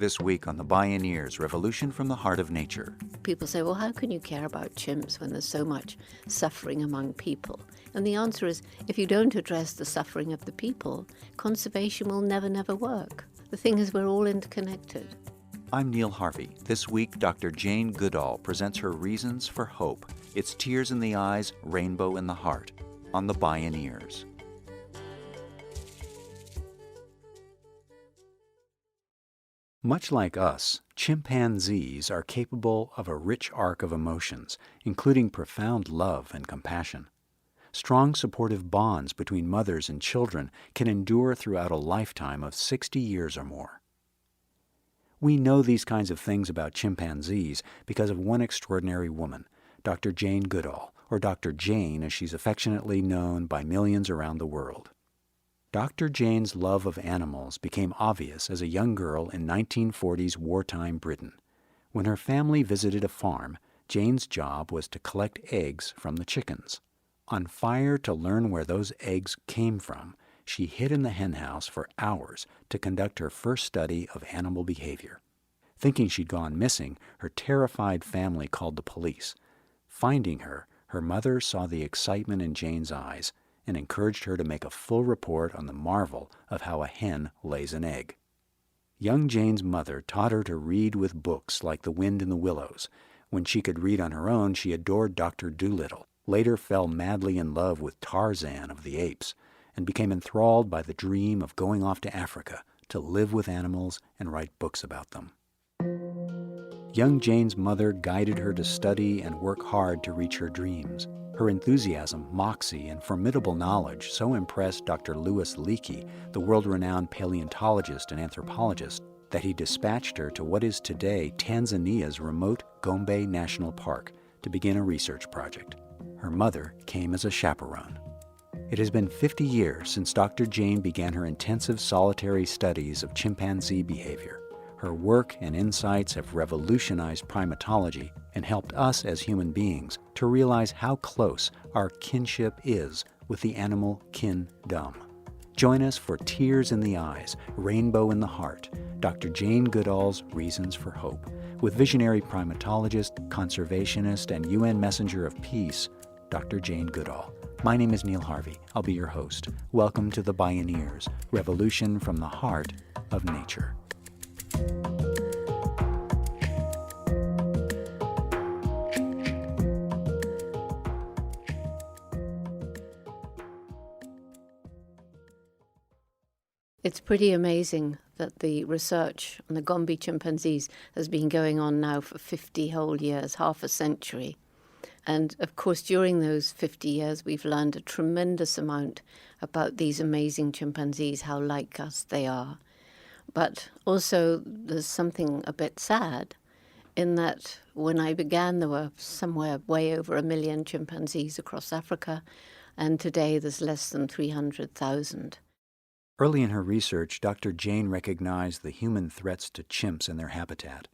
This week on the Bioneers, Revolution from the Heart of Nature. People say, well, how can you care about chimps when there's so much suffering among people? And the answer is, if you don't address the suffering of the people, conservation will never work. The thing is, we're all interconnected. I'm Neil Harvey. This week, Dr. Jane Goodall presents her reasons for hope. It's tears in the eyes, rainbow in the heart, on the Bioneers. Much like us, chimpanzees are capable of a rich arc of emotions, including profound love and compassion. Strong supportive bonds between mothers and children can endure throughout a lifetime of 60 years or more. We know these kinds of things about chimpanzees because of one extraordinary woman, Dr. Jane Goodall, or Dr. Jane as she's affectionately known by millions around the world. Dr. Jane's love of animals became obvious as a young girl in 1940s wartime Britain. When her family visited a farm, Jane's job was to collect eggs from the chickens. On fire to learn where those eggs came from, she hid in the henhouse for hours to conduct her first study of animal behavior. Thinking she'd gone missing, her terrified family called the police. Finding her, her mother saw the excitement in Jane's eyes and encouraged her to make a full report on the marvel of how a hen lays an egg. Young Jane's mother taught her to read with books like The Wind in the Willows. When she could read on her own, she adored Dr. Dolittle, later fell madly in love with Tarzan of the Apes, and became enthralled by the dream of going off to Africa to live with animals and write books about them. Young Jane's mother guided her to study and work hard to reach her dreams. Her enthusiasm, moxie, and formidable knowledge so impressed Dr. Louis Leakey, the world-renowned paleontologist and anthropologist, that he dispatched her to what is today Tanzania's remote Gombe National Park to begin a research project. Her mother came as a chaperone. It has been 50 years since Dr. Jane began her intensive solitary studies of chimpanzee behavior. Her work and insights have revolutionized primatology and helped us as human beings to realize how close our kinship is with the animal kingdom. Join us for Tears in the Eyes, Rainbow in the Heart, Dr. Jane Goodall's Reasons for Hope, with visionary primatologist, conservationist, and UN Messenger of Peace, Dr. Jane Goodall. My name is Neil Harvey. I'll be your host. Welcome to the Bioneers, Revolution from the Heart of Nature. It's pretty amazing that the research on the Gombe chimpanzees has been going on now for 50 whole years, half a century. And of course, during those 50 years, we've learned a tremendous amount about these amazing chimpanzees, how like us they are. But also, there's something a bit sad in that when I began, there were somewhere way over 1 million chimpanzees across Africa, and today there's less than 300,000. Early in her research, Dr. Jane recognized the human threats to chimps and their habitat.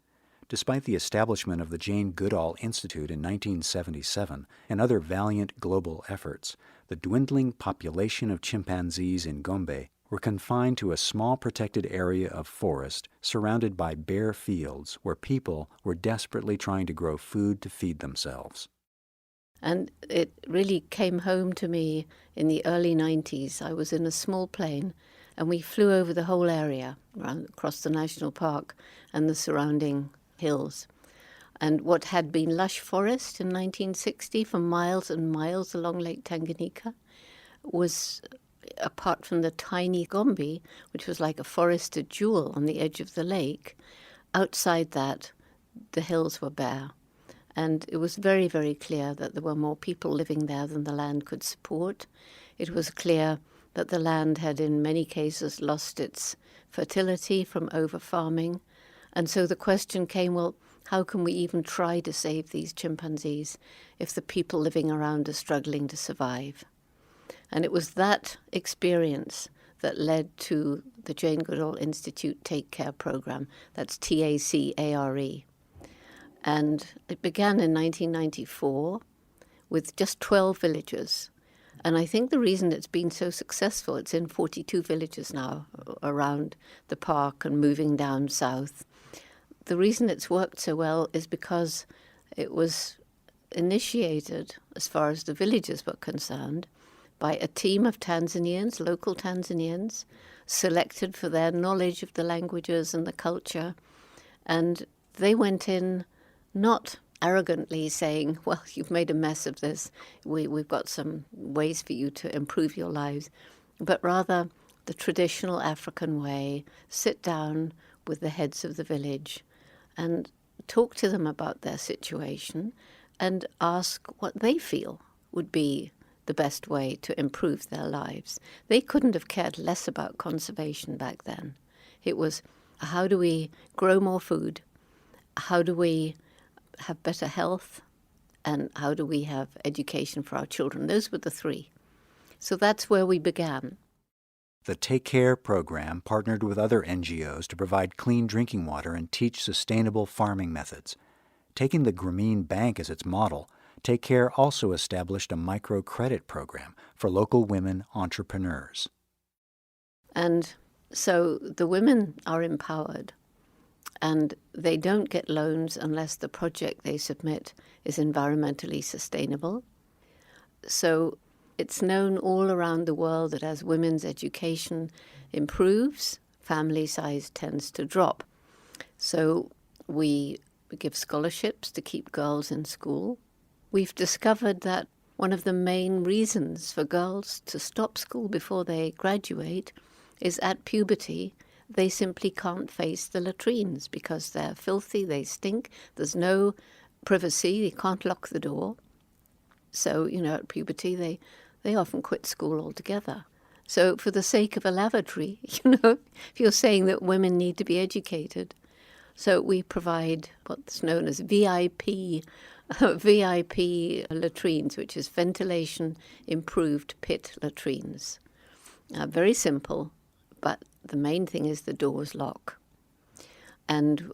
Despite the establishment of the Jane Goodall Institute in 1977 and other valiant global efforts, the dwindling population of chimpanzees in Gombe were confined to a small protected area of forest surrounded by bare fields where people were desperately trying to grow food to feed themselves. And it really came home to me in the early 90s. I was in a small plane and we flew over the whole area across the national park and the surrounding hills. And what had been lush forest in 1960 for miles and miles along Lake Tanganyika was, apart from the tiny Gombe, which was like a forested jewel on the edge of the lake, outside that the hills were bare. And it was very clear that there were more people living there than the land could support. It was clear that the land had in many cases lost its fertility from over-farming. And so the question came, well, how can we even try to save these chimpanzees if the people living around are struggling to survive? And it was that experience that led to the Jane Goodall Institute Take Care program. That's TACARE. And it began in 1994 with just 12 villages. And I think the reason it's been so successful, it's in 42 villages now around the park and moving down south, the reason it's worked so well is because it was initiated, as far as the villages were concerned, by a team of Tanzanians, local Tanzanians, selected for their knowledge of the languages and the culture. And they went in not arrogantly saying, well, you've made a mess of this, we've got some ways for you to improve your lives, but rather the traditional African way, sit down with the heads of the village and talk to them about their situation and ask what they feel would be the best way to improve their lives. They couldn't have cared less about conservation back then. It was, how do we grow more food? How do we have better health? And how do we have education for our children? Those were the three. So that's where we began. The Take Care program partnered with other NGOs to provide clean drinking water and teach sustainable farming methods. Taking the Grameen Bank as its model, Take Care also established a microcredit program for local women entrepreneurs. And so the women are empowered, and they don't get loans unless the project they submit is environmentally sustainable. So it's known all around the world that as women's education improves, family size tends to drop. So we give scholarships to keep girls in school. We've discovered that one of the main reasons for girls to stop school before they graduate is at puberty. They simply can't face the latrines because they're filthy, they stink, there's no privacy, they can't lock the door. So, at puberty, they often quit school altogether. So for the sake of a lavatory, if you're saying that women need to be educated, so we provide what's known as VIP latrines, which is ventilation improved pit latrines. Very simple, but the main thing is the doors lock. And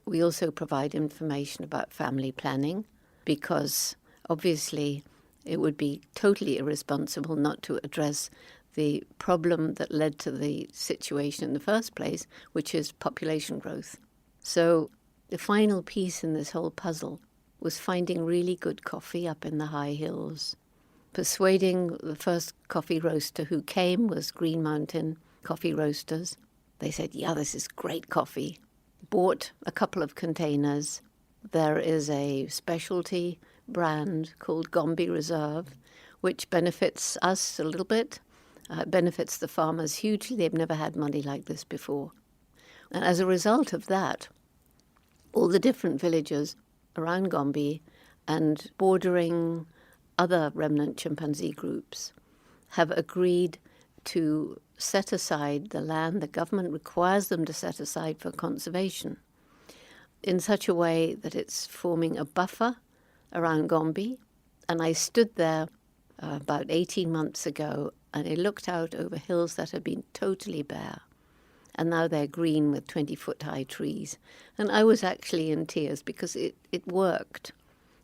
we also provide information about family planning, because obviously it would be totally irresponsible not to address the problem that led to the situation in the first place, which is population growth. So the final piece in this whole puzzle was finding really good coffee up in the high hills. Persuading the first coffee roaster who came was Green Mountain Coffee Roasters. They said, yeah, this is great coffee. Bought a couple of containers. There is a specialty brand called Gombe Reserve, which benefits us a little bit. Benefits the farmers hugely. They've never had money like this before. And as a result of that, all the different villages around Gombe and bordering other remnant chimpanzee groups have agreed to set aside the land the government requires them to set aside for conservation in such a way that it's forming a buffer around Gombe. And I stood there about 18 months ago, and I looked out over hills that had been totally bare. And now they're green with 20-foot-high trees. And I was actually in tears because it worked.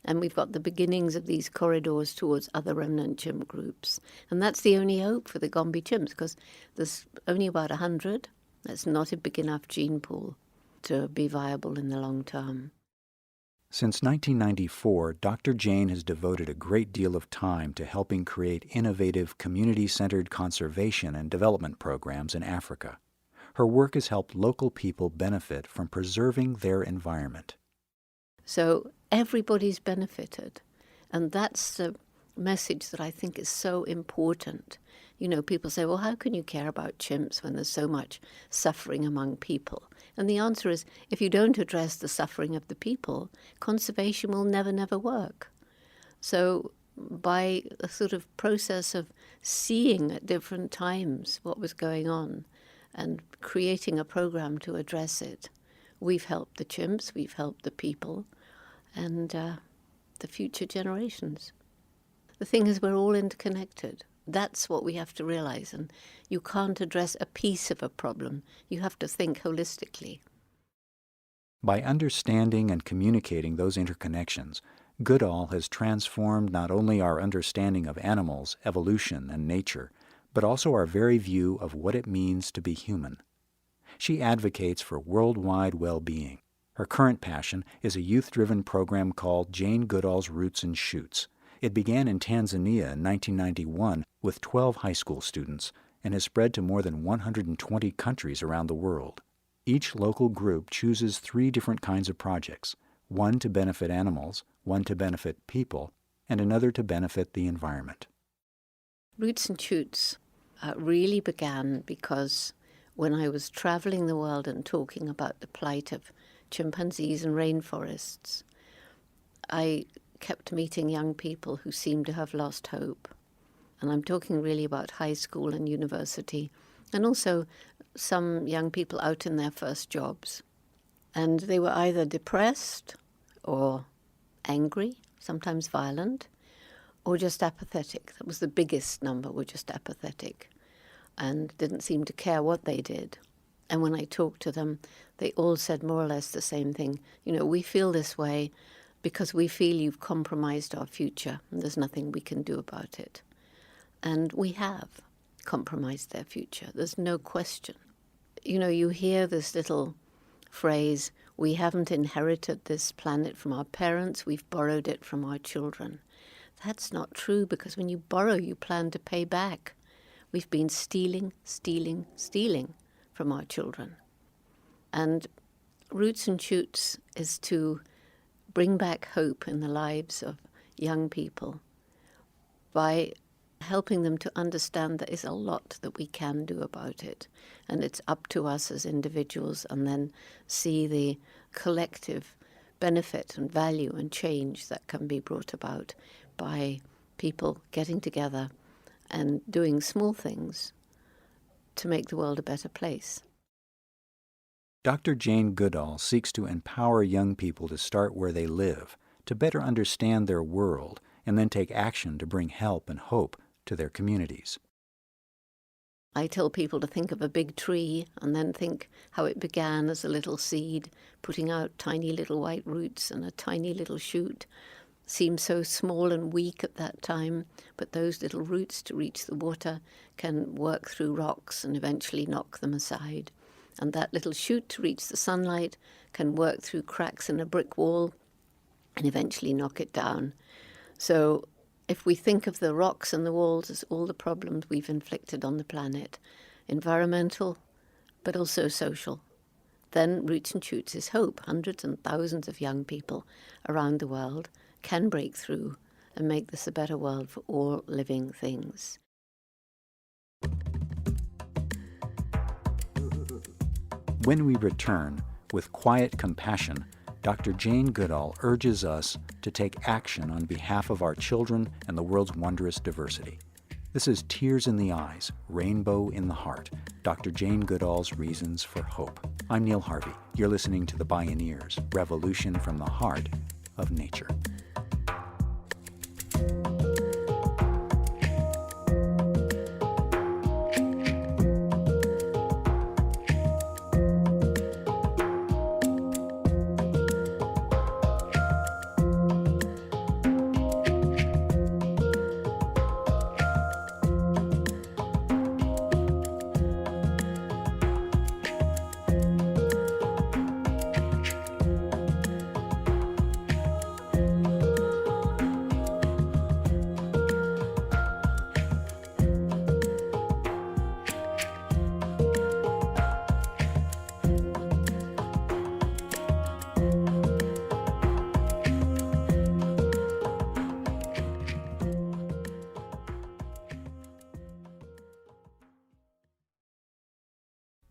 And we've got the beginnings of these corridors towards other remnant chimp groups. And that's the only hope for the Gombe chimps, because there's only about 100. That's not a big enough gene pool to be viable in the long term. Since 1994, Dr. Jane has devoted a great deal of time to helping create innovative, community-centered conservation and development programs in Africa. Her work has helped local people benefit from preserving their environment. So everybody's benefited. And that's the message that I think is so important. People say, well, how can you care about chimps when there's so much suffering among people? And the answer is, if you don't address the suffering of the people, conservation will never, never work. So by a sort of process of seeing at different times what was going on and creating a program to address it, we've helped the chimps, we've helped the people, and the future generations. The thing is, we're all interconnected. That's what we have to realize. And you can't address a piece of a problem. You have to think holistically. By understanding and communicating those interconnections, Goodall has transformed not only our understanding of animals, evolution, and nature, but also our very view of what it means to be human. She advocates for worldwide well-being. Her current passion is a youth-driven program called Jane Goodall's Roots and Shoots. It began in Tanzania in 1991 with 12 high school students and has spread to more than 120 countries around the world. Each local group chooses 3 different kinds of projects, one to benefit animals, one to benefit people, and another to benefit the environment. Roots and Shoots really began because when I was traveling the world and talking about the plight of chimpanzees and rainforests, I kept meeting young people who seemed to have lost hope. And I'm talking really about high school and university, and also some young people out in their first jobs. And they were either depressed or angry, sometimes violent, or just apathetic. That was the biggest number, were just apathetic and didn't seem to care what they did. And when I talked to them, they all said more or less the same thing. You know, we feel this way because we feel you've compromised our future and there's nothing we can do about it. And we have compromised their future. There's no question. You know, you hear this little phrase, we haven't inherited this planet from our parents, we've borrowed it from our children. That's not true, because when you borrow, you plan to pay back. We've been stealing from our children. And Roots and Shoots is to bring back hope in the lives of young people by helping them to understand there is a lot that we can do about it. And it's up to us as individuals, and then see the collective benefit and value and change that can be brought about by people getting together and doing small things to make the world a better place. Dr. Jane Goodall seeks to empower young people to start where they live, to better understand their world, and then take action to bring help and hope to their communities. I tell people to think of a big tree and then think how it began as a little seed, putting out tiny little white roots and a tiny little shoot. Seems so small and weak at that time, but those little roots to reach the water can work through rocks and eventually knock them aside. And that little shoot to reach the sunlight can work through cracks in a brick wall and eventually knock it down. So if we think of the rocks and the walls as all the problems we've inflicted on the planet, environmental, but also social, then Roots and Shoots is hope. Hundreds and thousands of young people around the world can break through and make this a better world for all living things. When we return, with quiet compassion, Dr. Jane Goodall urges us to take action on behalf of our children and the world's wondrous diversity. This is Tears in the Eyes, Rainbow in the Heart, Dr. Jane Goodall's Reasons for Hope. I'm Neil Harvey. You're listening to the Bioneers, Revolution from the Heart of Nature.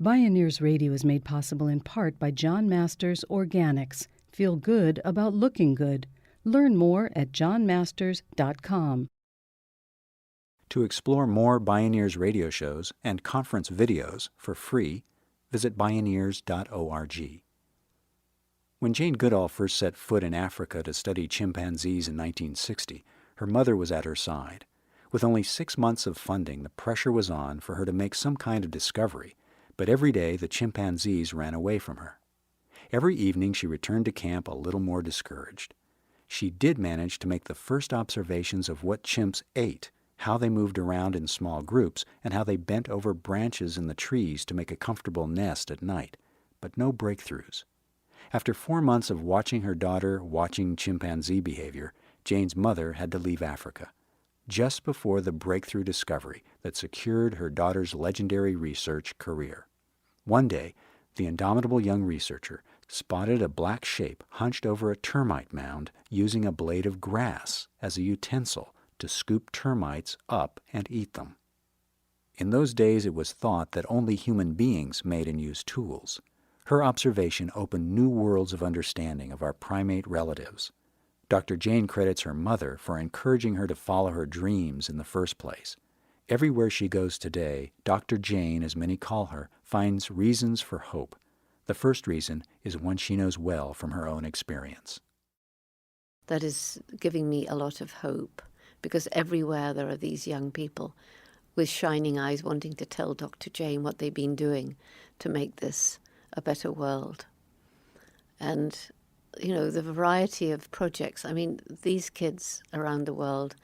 Bioneers Radio is made possible in part by John Masters Organics. Feel good about looking good. Learn more at johnmasters.com. To explore more Bioneers radio shows and conference videos for free, visit Bioneers.org. When Jane Goodall first set foot in Africa to study chimpanzees in 1960, her mother was at her side. With only 6 months of funding, the pressure was on for her to make some kind of discovery, but every day the chimpanzees ran away from her. Every evening she returned to camp a little more discouraged. She did manage to make the first observations of what chimps ate, how they moved around in small groups, and how they bent over branches in the trees to make a comfortable nest at night, but no breakthroughs. After 4 months of watching her daughter watching chimpanzee behavior, Jane's mother had to leave Africa, just before the breakthrough discovery that secured her daughter's legendary research career. One day, the indomitable young researcher spotted a black shape hunched over a termite mound using a blade of grass as a utensil to scoop termites up and eat them. In those days it was thought that only human beings made and used tools. Her observation opened new worlds of understanding of our primate relatives. Dr. Jane credits her mother for encouraging her to follow her dreams in the first place. Everywhere she goes today, Dr. Jane, as many call her, finds reasons for hope. The first reason is one she knows well from her own experience. That is giving me a lot of hope, because everywhere there are these young people with shining eyes wanting to tell Dr. Jane what they've been doing to make this a better world. And, the variety of projects, these kids around the world,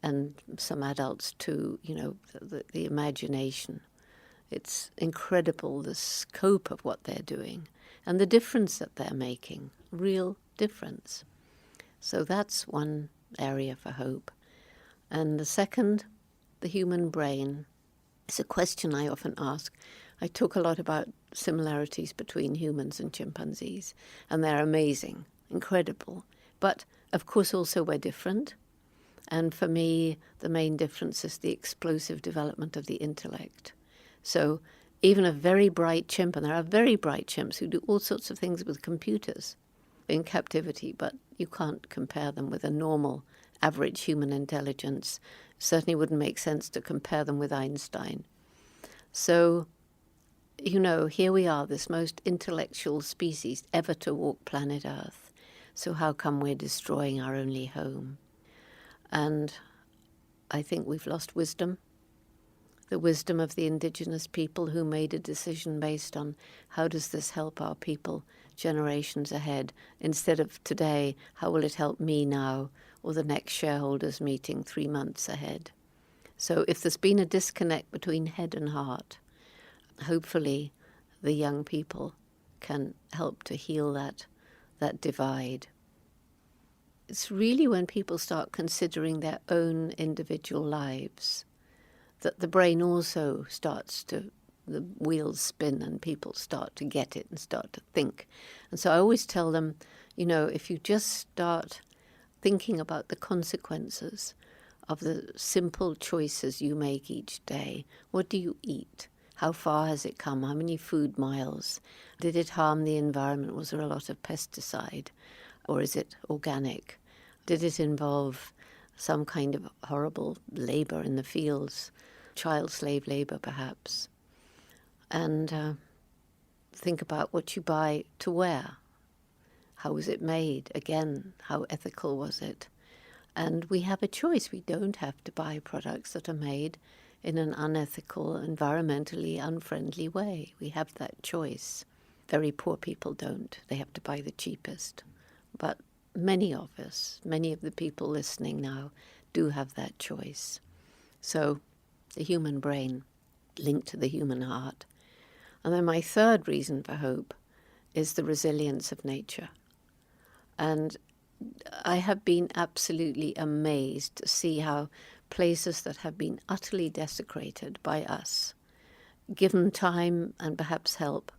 and some adults too, the imagination. It's incredible, the scope of what they're doing and the difference that they're making, real difference. So that's one area for hope. And the second, the human brain. It's a question I often ask. I talk a lot about similarities between humans and chimpanzees, and they're amazing, incredible. But, of course, also we're different. And for me, the main difference is the explosive development of the intellect. So even a very bright chimp, and there are very bright chimps who do all sorts of things with computers in captivity, but you can't compare them with a normal, average human intelligence. Certainly wouldn't make sense to compare them with Einstein. So, here we are, this most intellectual species ever to walk planet Earth. So how come we're destroying our only home? And I think we've lost wisdom, the wisdom of the indigenous people who made a decision based on how does this help our people generations ahead, instead of today, how will it help me now or the next shareholders meeting 3 months ahead. So if there's been a disconnect between head and heart, hopefully the young people can help to heal that divide. It's really when people start considering their own individual lives that the brain also starts to, the wheels spin and people start to get it and start to think. And so I always tell them, if you just start thinking about the consequences of the simple choices you make each day. What do you eat? How far has it come? How many food miles? Did it harm the environment? Was there a lot of pesticide? Or is it organic? Did it involve some kind of horrible labor in the fields? Child slave labor, perhaps? And think about what you buy to wear. How was it made? Again, how ethical was it? And we have a choice. We don't have to buy products that are made in an unethical, environmentally unfriendly way. We have that choice. Very poor people don't. They have to buy the cheapest. But many of us, many of the people listening now, do have that choice. So the human brain linked to the human heart. And then my third reason for hope is the resilience of nature. And I have been absolutely amazed to see how places that have been utterly desecrated by us, given time and perhaps help,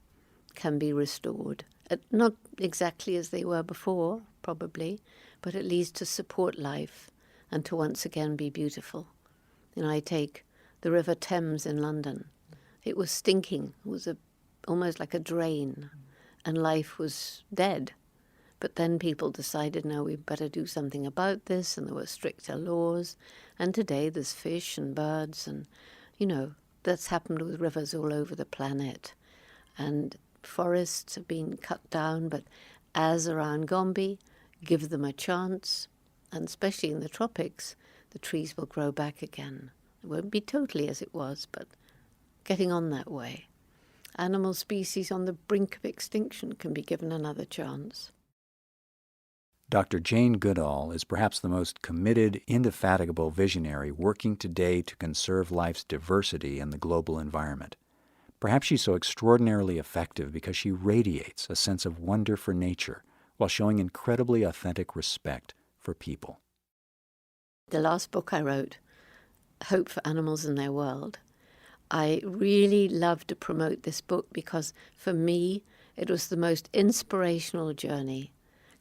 can be restored. Not exactly as they were before, probably, but at least to support life and to once again be beautiful. I take the River Thames in London. It was stinking. It was almost like a drain, and life was dead. But then people decided, no, we better do something about this, and there were stricter laws. And today there's fish and birds, and, that's happened with rivers all over the planet. And forests have been cut down, but as around Gombe, give them a chance, and especially in the tropics, the trees will grow back again. It won't be totally as it was, but getting on that way. Animal species on the brink of extinction can be given another chance. Dr. Jane Goodall is perhaps the most committed, indefatigable visionary working today to conserve life's diversity in the global environment. Perhaps she's so extraordinarily effective because she radiates a sense of wonder for nature while showing incredibly authentic respect for people. The last book I wrote, Hope for Animals in Their World, I really love to promote this book because for me it was the most inspirational journey,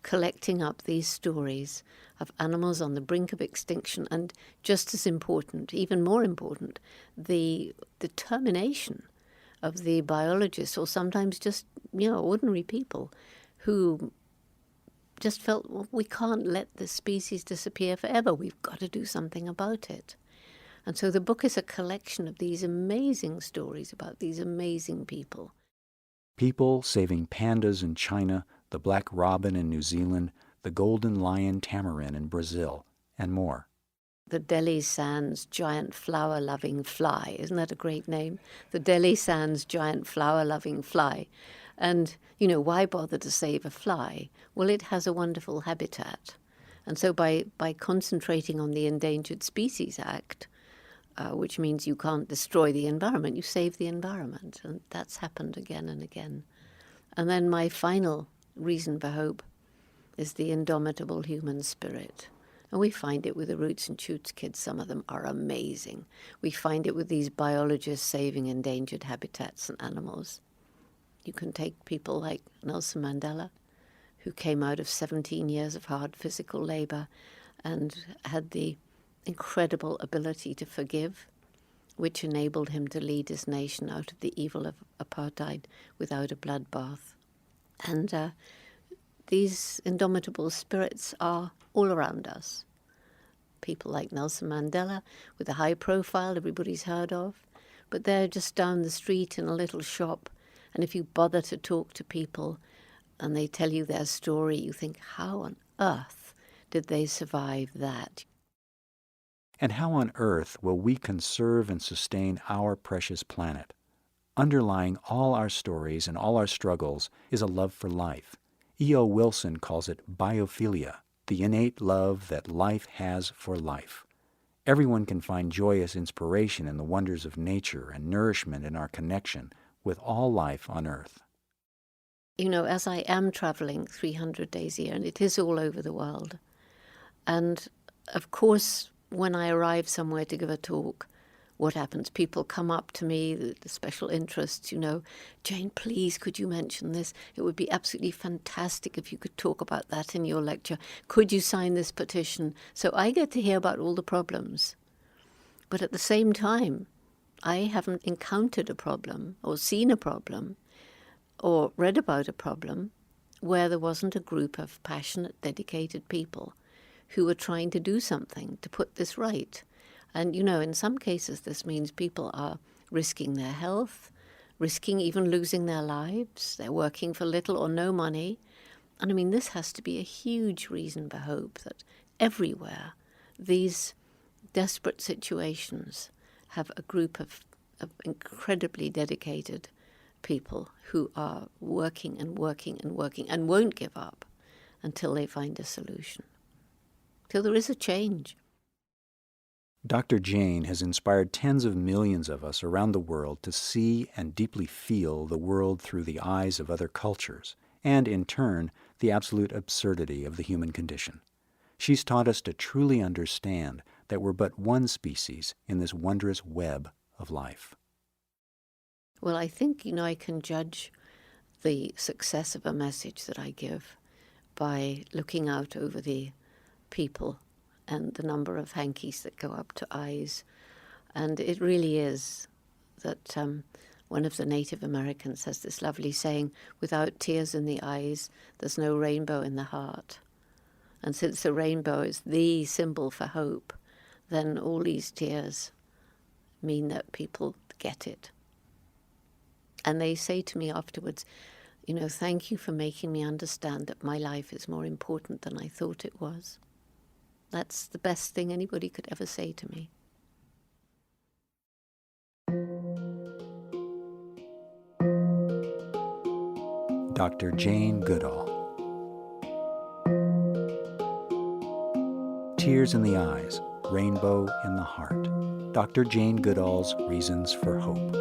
collecting up these stories of animals on the brink of extinction, and just as important, even more important, the determination of the biologists, or sometimes just, ordinary people who just felt, well, we can't let this species disappear forever. We've got to do something about it. And so the book is a collection of these amazing stories about these amazing people. People saving pandas in China, the black robin in New Zealand, the golden lion tamarin in Brazil, and more. The Delhi Sands giant flower-loving fly. Isn't that a great name? The Delhi Sands giant flower-loving fly. And, why bother to save a fly? Well, it has a wonderful habitat. And so by concentrating on the Endangered Species Act, which means you can't destroy the environment, you save the environment. And that's happened again and again. And then my final reason for hope is the indomitable human spirit. And we find it with the Roots and Shoots kids. Some of them are amazing. We find it with these biologists saving endangered habitats and animals. You can take people like Nelson Mandela, who came out of 17 years of hard physical labor and had the incredible ability to forgive, which enabled him to lead his nation out of the evil of apartheid without a bloodbath. And these indomitable spirits are all around us. People like Nelson Mandela, with a high profile everybody's heard of, but they're just down the street in a little shop, and if you bother to talk to people and they tell you their story, you think, how on earth did they survive that? And how on earth will we conserve and sustain our precious planet? Underlying all our stories and all our struggles is a love for life. E.O. Wilson calls it biophilia, the innate love that life has for life. Everyone can find joyous inspiration in the wonders of nature and nourishment in our connection with all life on Earth. As I am traveling 300 days a year, and it is all over the world, and of course, when I arrive somewhere to give a talk, what happens? People come up to me, the special interests, Jane, please, could you mention this? It would be absolutely fantastic if you could talk about that in your lecture. Could you sign this petition? So I get to hear about all the problems. But at the same time, I haven't encountered a problem or seen a problem or read about a problem where there wasn't a group of passionate, dedicated people who were trying to do something to put this right. And, in some cases, this means people are risking their health, risking even losing their lives. They're working for little or no money. And this has to be a huge reason for hope, that everywhere these desperate situations have a group of incredibly dedicated people who are working and working and working and won't give up until they find a solution, till there is a change. Dr. Jane has inspired tens of millions of us around the world to see and deeply feel the world through the eyes of other cultures, and in turn, the absolute absurdity of the human condition. She's taught us to truly understand that we're but one species in this wondrous web of life. Well, I think, I can judge the success of a message that I give by looking out over the people and the number of hankies that go up to eyes. And it really is that one of the Native Americans has this lovely saying, without tears in the eyes, there's no rainbow in the heart. And since the rainbow is the symbol for hope, then all these tears mean that people get it. And they say to me afterwards, thank you for making me understand that my life is more important than I thought it was. That's the best thing anybody could ever say to me. Dr. Jane Goodall. Tears in the eyes, rainbow in the heart. Dr. Jane Goodall's Reasons for Hope.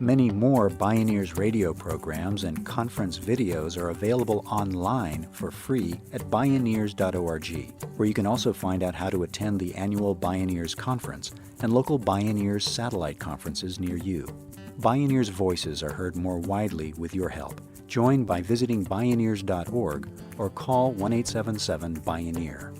Many more Bioneers radio programs and conference videos are available online for free at Bioneers.org, where you can also find out how to attend the annual Bioneers Conference and local Bioneers satellite conferences near you. Bioneers' voices are heard more widely with your help. Join by visiting Bioneers.org or call 1-877-BIONEER.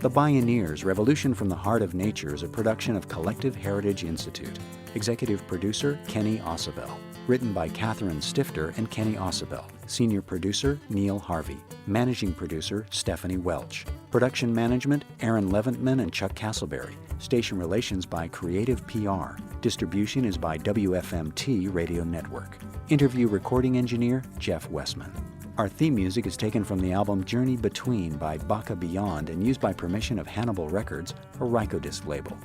The Bioneers, Revolution from the Heart of Nature is a production of Collective Heritage Institute. Executive producer, Kenny Ausubel. Written by Catherine Stifter and Kenny Ausubel. Senior producer, Neil Harvey. Managing producer, Stephanie Welch. Production management, Aaron Leventman and Chuck Castleberry. Station relations by Creative PR. Distribution is by WFMT Radio Network. Interview recording engineer, Jeff Westman. Our theme music is taken from the album Journey Between by Baka Beyond and used by permission of Hannibal Records, a Rykodisc label.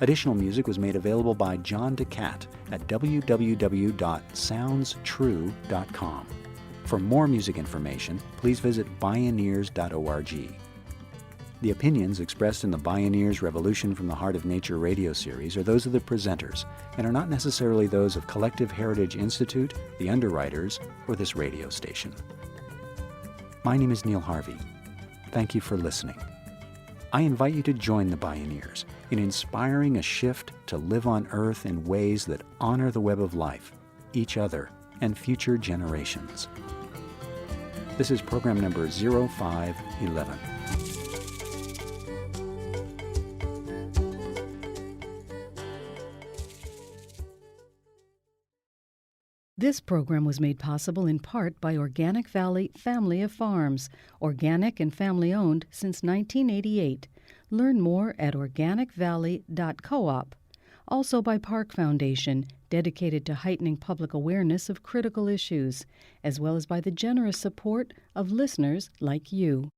Additional music was made available by John DeCat at www.soundstrue.com. For more music information, please visit Bioneers.org. The opinions expressed in the Bioneers Revolution from the Heart of Nature radio series are those of the presenters and are not necessarily those of Collective Heritage Institute, the underwriters, or this radio station. My name is Neil Harvey. Thank you for listening. I invite you to join the Bioneers in inspiring a shift to live on Earth in ways that honor the web of life, each other, and future generations. This is program number 0511. This program was made possible in part by Organic Valley Family of Farms, organic and family-owned since 1988. Learn more at organicvalley.coop. Also by Park Foundation, dedicated to heightening public awareness of critical issues, as well as by the generous support of listeners like you.